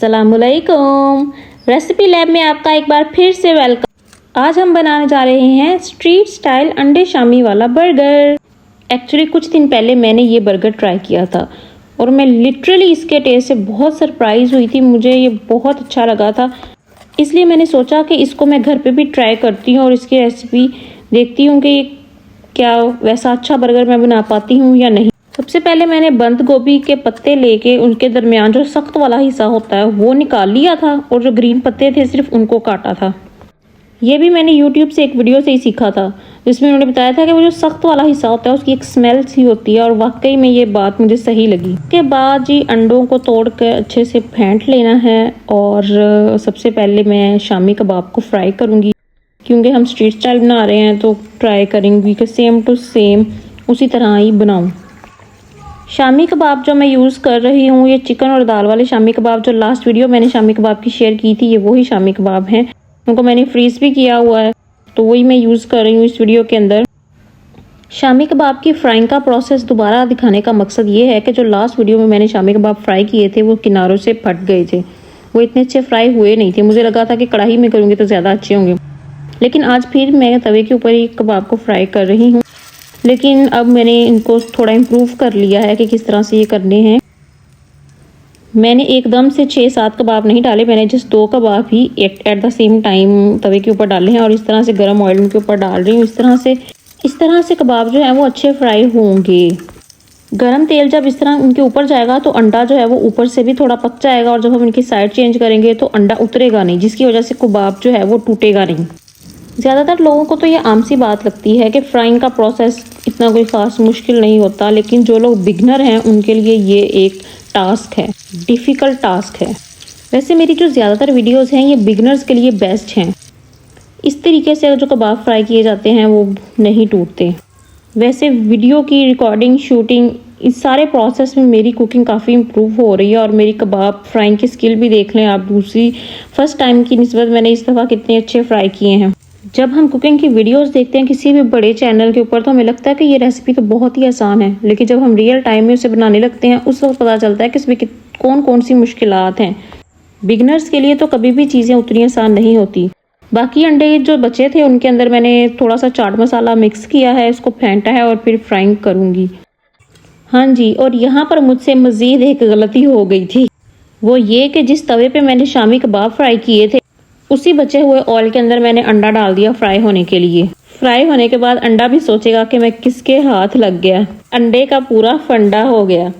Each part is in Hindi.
अस्सलामुअलैकुम। रेसिपी लैब में आपका एक बार फिर से वेलकम। आज हम बनाने जा रहे हैं स्ट्रीट स्टाइल अंडे शामी वाला बर्गर। एक्चुअली कुछ दिन पहले मैंने ये बर्गर ट्राई किया था और मैं लिटरली इसके टेस्ट से बहुत सरप्राइज हुई थी। मुझे ये बहुत अच्छा लगा था, इसलिए मैंने सोचा कि इसको मैं घर पे भी ट्राई करती हूँ और इसकी रेसिपी देखती हूँ कि क्या वैसा अच्छा बर्गर मैं बना पाती हूँ या नहीं। सबसे पहले मैंने बंद गोभी के पत्ते लेके उनके दरमियान जो सख्त वाला हिस्सा होता है वो निकाल लिया था और जो ग्रीन पत्ते थे सिर्फ उनको काटा था। ये भी मैंने YouTube से एक वीडियो से ही सीखा था, जिसमें उन्होंने बताया था कि वो जो सख्त वाला हिस्सा होता है उसकी एक स्मेल सी होती है और वाकई में ये बात मुझे सही लगी। उसके बाद जी अंडों को तोड़ कर अच्छे से फेंट लेना है और सबसे पहले मैं शामी कबाब को फ्राई करूँगी, क्योंकि हम स्ट्रीट स्टाइल बना रहे हैं तो ट्राई करेंगे कि सेम टू सेम उसी तरह ही बनाऊँ। शामी कबाब जो मैं यूज़ कर रही हूँ ये चिकन और दाल वाले शामी कबाब, जो लास्ट वीडियो मैंने शामी कबाब की शेयर की थी, ये वही शामी कबाब हैं। उनको मैंने फ्रीज़ भी किया हुआ है तो वही मैं यूज़ कर रही हूँ इस वीडियो के अंदर। शामी कबाब की फ्राइंग का प्रोसेस दोबारा दिखाने का मकसद ये है कि जो लास्ट वीडियो में मैंने शामी कबाब फ्राई किए थे वो किनारों से फट गए थे, वो इतने अच्छे फ्राई हुए नहीं थे। मुझे लगा था कि कढ़ाई में करूँगी तो ज़्यादा अच्छे होंगे, लेकिन आज फिर मैं तवे के ऊपर ही कबाब को फ्राई कर रही हूँ। लेकिन अब मैंने इनको थोड़ा इम्प्रूव कर लिया है कि किस तरह से ये करने हैं। मैंने एकदम से 6-7 कबाब नहीं डाले, मैंने just 2 kebab he at the same time तवे के ऊपर डाले हैं और इस तरह से गर्म ऑयल उनके ऊपर डाल रही हूँ। इस तरह से कबाब जो है वो अच्छे फ्राई होंगे। गरम तेल जब इस तरह उनके ऊपर जाएगा तो अंडा जो है वो ऊपर से भी थोड़ा पक जाएगा और जब हम इनकी साइड चेंज करेंगे तो अंडा उतरेगा नहीं, जिसकी वजह से कबाब जो है वो टूटेगा नहीं। ज़्यादातर लोगों को तो ये आम सी बात लगती है कि फ्राइंग का प्रोसेस इतना कोई ख़ास मुश्किल नहीं होता, लेकिन जो लोग बिगनर हैं उनके लिए ये एक टास्क है, डिफ़िकल्ट टास्क है। वैसे मेरी जो ज़्यादातर वीडियोस हैं ये बिगनर्स के लिए बेस्ट हैं। इस तरीके से जो कबाब फ्राई किए जाते हैं वो नहीं टूटते। वैसे वीडियो की रिकॉर्डिंग, शूटिंग, इस सारे प्रोसेस में मेरी कुकिंग काफ़ी इम्प्रूव हो रही है और मेरी कबाब फ्राइंग की स्किल भी देख लें आप, फर्स्ट टाइम की निस्बत मैंने इस दफ़ा कितने अच्छे फ्राई किए हैं। जब हम कुकिंग की वीडियोस देखते हैं किसी भी बड़े चैनल के ऊपर तो हमें लगता है कि ये रेसिपी तो बहुत ही आसान है, लेकिन जब हम रियल टाइम में उसे बनाने लगते हैं उस वक्त पता चलता है कि इसमें कौन कौन सी मुश्किलात हैं। बिगनर्स के लिए तो कभी भी चीज़ें उतनी आसान नहीं होती। बाकी अंडे जो बचे थे उनके अंदर मैंने थोड़ा सा चाट मसाला मिक्स किया है, इसको फेंटा है और फिर फ्राइंग करूँगी। हाँ जी, और यहाँ पर मुझसे मज़ीद एक गलती हो गई थी, वो ये कि जिस तवे पर मैंने शामी कबाब फ्राई किए थे उसी बचे हुए ऑयल के अंदर मैंने अंडा डाल दिया फ्राई होने के लिए। फ्राई होने के बाद अंडा भी सोचेगा कि मैं किसके हाथ लग गया, अंडे का पूरा फंडा हो गया।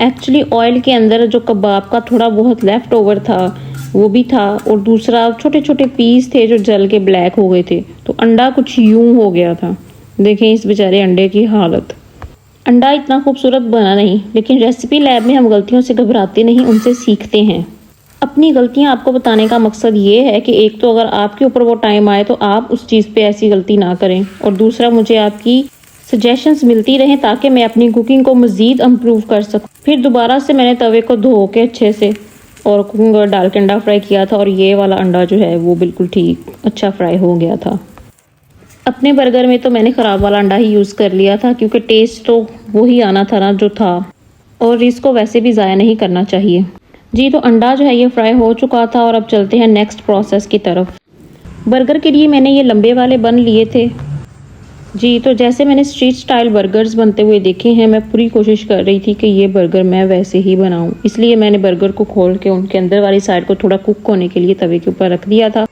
एक्चुअली ऑयल के अंदर जो कबाब का थोड़ा बहुत लेफ्ट ओवर था वो भी था और दूसरा छोटे छोटे पीस थे जो जल के ब्लैक हो गए थे, तो अंडा कुछ यूं हो गया था। देखें इस बेचारे अंडे की हालत। अंडा इतना खूबसूरत बना नहीं, लेकिन रेसिपी लैब में हम गलतियों से घबराते नहीं, उनसे सीखते हैं। अपनी गलतियां आपको बताने का मकसद ये है कि एक तो अगर आपके ऊपर वो टाइम आए तो आप उस चीज़ पे ऐसी गलती ना करें, और दूसरा मुझे आपकी सजेशंस मिलती रहें ताकि मैं अपनी कुकिंग को मज़ीद इम्प्रूव कर सकूं। फिर दोबारा से मैंने तवे को धो के अच्छे से और कुकिंग ऑयल डाल के अंडा फ्राई किया था और ये वाला अंडा जो है वो बिल्कुल ठीक अच्छा फ्राई हो गया था। अपने बर्गर में तो मैंने ख़राब वाला अंडा ही यूज़ कर लिया था, क्योंकि टेस्ट तो वही आना था ना जो था, और इसको वैसे भी ज़ाया नहीं करना चाहिए जी। तो अंडा जो है ये फ्राई हो चुका था और अब चलते हैं नेक्स्ट प्रोसेस की तरफ। बर्गर के लिए मैंने ये लंबे वाले बन लिए थे जी। तो जैसे मैंने स्ट्रीट स्टाइल बर्गर्स बनते हुए देखे हैं, मैं पूरी कोशिश कर रही थी कि ये बर्गर मैं वैसे ही बनाऊं, इसलिए मैंने बर्गर को खोल के उनके अंदर वाली साइड को थोड़ा कुक होने के लिए तवे के ऊपर रख दिया था।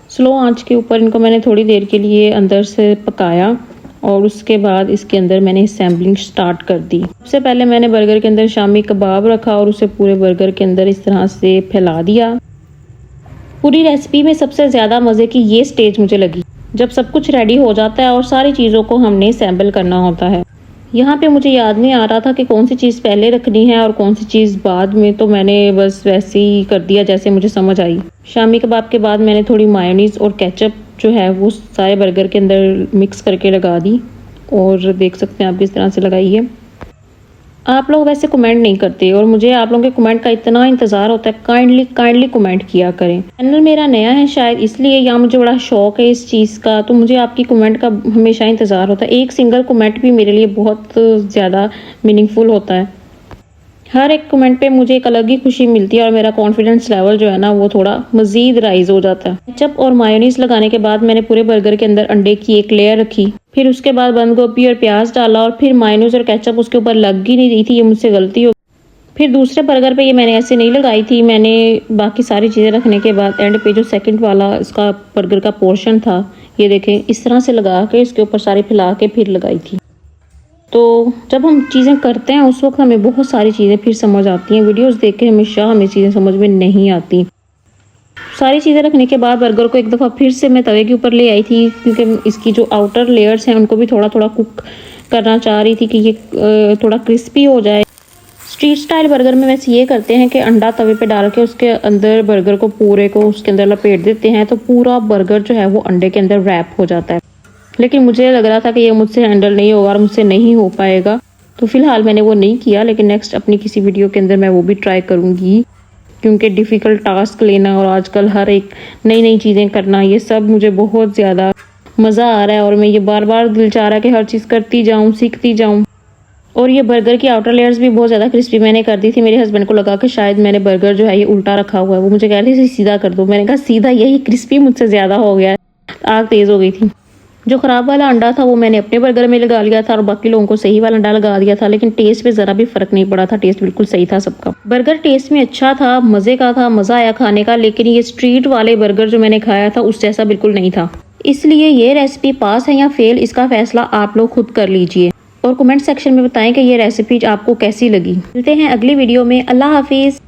स्लो आंच के ऊपर इनको मैंने थोड़ी देर के लिए अंदर से पकाया और उसके बाद इसके अंदर मैंने असेंबलिंग स्टार्ट कर दी। सबसे पहले मैंने बर्गर के अंदर शामी कबाब रखा और उसे पूरे बर्गर के अंदर इस तरह से फैला दिया। पूरी रेसिपी में सबसे ज़्यादा मज़े की ये स्टेज मुझे लगी, जब सब कुछ रेडी हो जाता है और सारी चीज़ों को हमने असेंबल करना होता है। यहाँ पे मुझे याद नहीं आ रहा था कि कौन सी चीज़ पहले रखनी है और कौन सी चीज़ बाद में, तो मैंने बस वैसे ही कर दिया जैसे मुझे समझ आई। शामी कबाब के बाद मैंने थोड़ी मायोनीज़ और केचप जो है वो सारे बर्गर के अंदर मिक्स करके लगा दी और देख सकते हैं आप किस तरह से लगाई है। आप लोग वैसे कमेंट नहीं करते और मुझे आप लोगों के कमेंट का इतना इंतज़ार होता है। काइंडली कमेंट किया करें। चैनल मेरा नया है शायद इसलिए, या मुझे बड़ा शौक है इस चीज़ का, तो मुझे आपकी कमेंट का हमेशा इंतज़ार होता है। एक सिंगल कमेंट भी मेरे लिए बहुत ज़्यादा मीनिंगफुल होता है। हर एक कमेंट पे मुझे एक अलग ही खुशी मिलती है और मेरा कॉन्फिडेंस लेवल जो है ना वो थोड़ा मजीद राइज हो जाता है। केचप और मायोनीज लगाने के बाद मैंने पूरे बर्गर के अंदर अंडे की एक लेयर रखी, फिर उसके बाद बंद गोभी और प्याज डाला और फिर मायोनीज और केचप उसके ऊपर लग ही नहीं रही थी, ये मुझसे गलती हो। फिर दूसरे बर्गर पे ये मैंने ऐसे नहीं लगाई थी, मैंने बाकी सारी चीज़ें रखने के बाद एंड पे जो सेकंड वाला इसका बर्गर का पोर्शन था ये देखें इस तरह से लगा के इसके ऊपर सारी फैला के फिर लगाई थी। तो जब हम चीज़ें करते हैं उस वक्त हमें बहुत सारी चीज़ें फिर समझ आती हैं, वीडियोस देख के हमेशा हमें चीज़ें समझ में नहीं आती। सारी चीज़ें रखने के बाद बर्गर को एक दफ़ा फिर से मैं तवे के ऊपर ले आई थी, क्योंकि इसकी जो आउटर लेयर्स हैं उनको भी थोड़ा थोड़ा कुक करना चाह रही थी कि ये थोड़ा क्रिस्पी हो जाए। स्ट्रीट स्टाइल बर्गर में वैसे ये करते हैं कि अंडा तवे पे डाल के उसके अंदर बर्गर को पूरे को उसके अंदर लपेट देते हैं, तो पूरा बर्गर जो है वो अंडे के अंदर रैप हो जाता है। लेकिन मुझे लग रहा था कि ये मुझसे हैंडल नहीं होगा और मुझसे नहीं हो पाएगा, तो फिलहाल मैंने वो नहीं किया। लेकिन नेक्स्ट अपनी किसी वीडियो के अंदर मैं वो भी ट्राई करूँगी, क्योंकि डिफ़िकल्ट टास्क लेना और आजकल हर एक नई नई चीज़ें करना ये सब मुझे बहुत ज़्यादा मज़ा आ रहा है और मैं ये बार बार दिल चाह रहा है कि हर चीज़ करती जाऊँ, सीखती जाऊँ। और ये बर्गर की आउटर लेयर्स भी बहुत ज़्यादा क्रिस्पी मैंने कर दी थी। मेरे हस्बैंड को लगा कि शायद मैंने बर्गर जो है ये उल्टा रखा हुआ है, वो मुझे कह रहे थे सीधा कर दो। मैंने कहा सीधा यही क्रिस्पी मुझसे ज़्यादा हो गया है, आग तेज़ हो गई थी। जो ख़राब वाला अंडा था वो मैंने अपने बर्गर में लगा लिया था और बाकी लोगों को सही वाला अंडा लगा दिया था, लेकिन टेस्ट पे ज़रा भी फ़र्क नहीं पड़ा था, टेस्ट बिल्कुल सही था सबका। बर्गर टेस्ट में अच्छा था, मज़े का था, मज़ा आया खाने का, लेकिन ये स्ट्रीट वाले बर्गर जो मैंने खाया था उस जैसा बिल्कुल नहीं था। इसलिए ये रेसिपी पास है या फेल इसका फैसला आप लोग खुद कर लीजिए और कमेंट सेक्शन में बताएं कि ये रेसिपी आपको कैसी लगी। मिलते हैं अगली वीडियो में। अल्लाह हाफिज़।